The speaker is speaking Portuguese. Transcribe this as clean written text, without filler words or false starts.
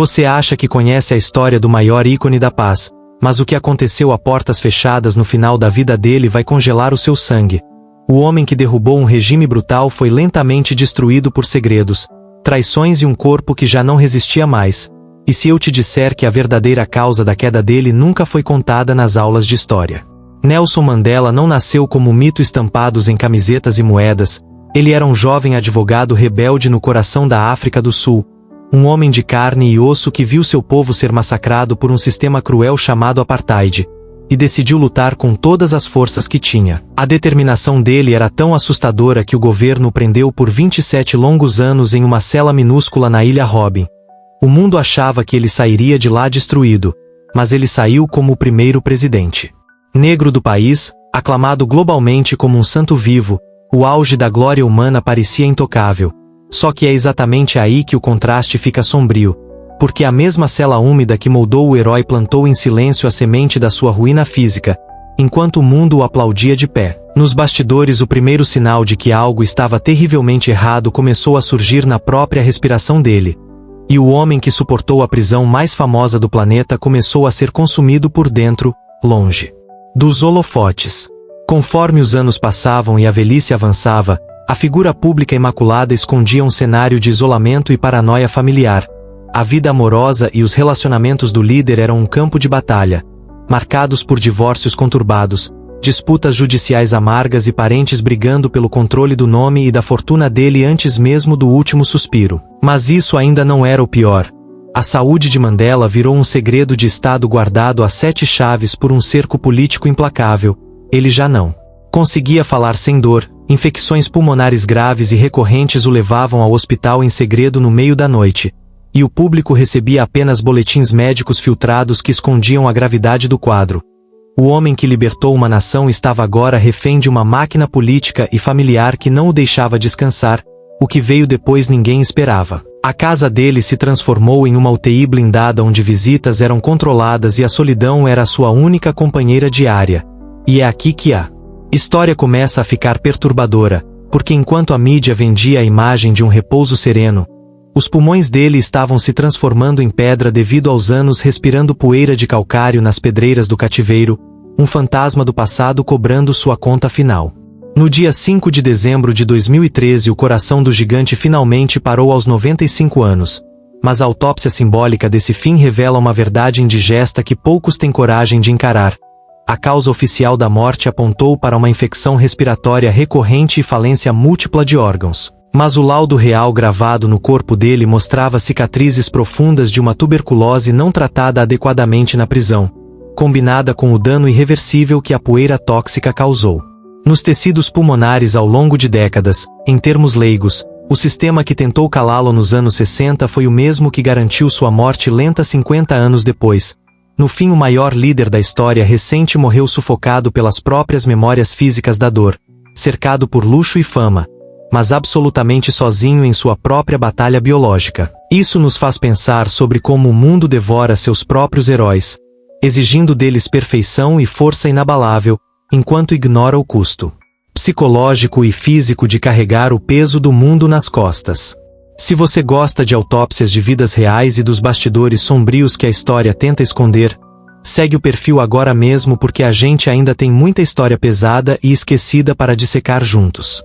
Você acha que conhece a história do maior ícone da paz, mas o que aconteceu a portas fechadas no final da vida dele vai congelar o seu sangue. O homem que derrubou um regime brutal foi lentamente destruído por segredos, traições e um corpo que já não resistia mais. E se eu te disser que a verdadeira causa da queda dele nunca foi contada nas aulas de história? Nelson Mandela não nasceu como mito estampados em camisetas e moedas. Ele era um jovem advogado rebelde no coração da África do Sul. Um homem de carne e osso que viu seu povo ser massacrado por um sistema cruel chamado apartheid. E decidiu lutar com todas as forças que tinha. A determinação dele era tão assustadora que o governo o prendeu por 27 longos anos em uma cela minúscula na Ilha Robben. O mundo achava que ele sairia de lá destruído, mas ele saiu como o primeiro presidente negro do país, aclamado globalmente como um santo vivo. O auge da glória humana parecia intocável. Só que é exatamente aí que o contraste fica sombrio, porque a mesma cela úmida que moldou o herói plantou em silêncio a semente da sua ruína física, enquanto o mundo o aplaudia de pé. Nos bastidores, o primeiro sinal de que algo estava terrivelmente errado começou a surgir na própria respiração dele. E o homem que suportou a prisão mais famosa do planeta começou a ser consumido por dentro, longe dos holofotes. Conforme os anos passavam e a velhice avançava, a figura pública imaculada escondia um cenário de isolamento e paranoia familiar. A vida amorosa e os relacionamentos do líder eram um campo de batalha, marcados por divórcios conturbados, disputas judiciais amargas e parentes brigando pelo controle do nome e da fortuna dele antes mesmo do último suspiro. Mas isso ainda não era o pior. A saúde de Mandela virou um segredo de Estado guardado a 7 chaves por um cerco político implacável. Ele já não conseguia falar sem dor, infecções pulmonares graves e recorrentes o levavam ao hospital em segredo no meio da noite. E o público recebia apenas boletins médicos filtrados que escondiam a gravidade do quadro. O homem que libertou uma nação estava agora refém de uma máquina política e familiar que não o deixava descansar. O que veio depois ninguém esperava. A casa dele se transformou em uma UTI blindada onde visitas eram controladas e a solidão era a sua única companheira diária. E é aqui que a história começa a ficar perturbadora, porque enquanto a mídia vendia a imagem de um repouso sereno, os pulmões dele estavam se transformando em pedra devido aos anos respirando poeira de calcário nas pedreiras do cativeiro, um fantasma do passado cobrando sua conta final. No dia 5 de dezembro de 2013, o coração do gigante finalmente parou aos 95 anos. Mas a autópsia simbólica desse fim revela uma verdade indigesta que poucos têm coragem de encarar. A causa oficial da morte apontou para uma infecção respiratória recorrente e falência múltipla de órgãos. Mas o laudo real gravado no corpo dele mostrava cicatrizes profundas de uma tuberculose não tratada adequadamente na prisão, combinada com o dano irreversível que a poeira tóxica causou nos tecidos pulmonares ao longo de décadas. Em termos leigos, o sistema que tentou calá-lo nos anos 60 foi o mesmo que garantiu sua morte lenta 50 anos depois. No fim, o maior líder da história recente morreu sufocado pelas próprias memórias físicas da dor, cercado por luxo e fama, mas absolutamente sozinho em sua própria batalha biológica. Isso nos faz pensar sobre como o mundo devora seus próprios heróis, exigindo deles perfeição e força inabalável, enquanto ignora o custo psicológico e físico de carregar o peso do mundo nas costas. Se você gosta de autópsias de vidas reais e dos bastidores sombrios que a história tenta esconder, segue o perfil agora mesmo porque a gente ainda tem muita história pesada e esquecida para dissecar juntos.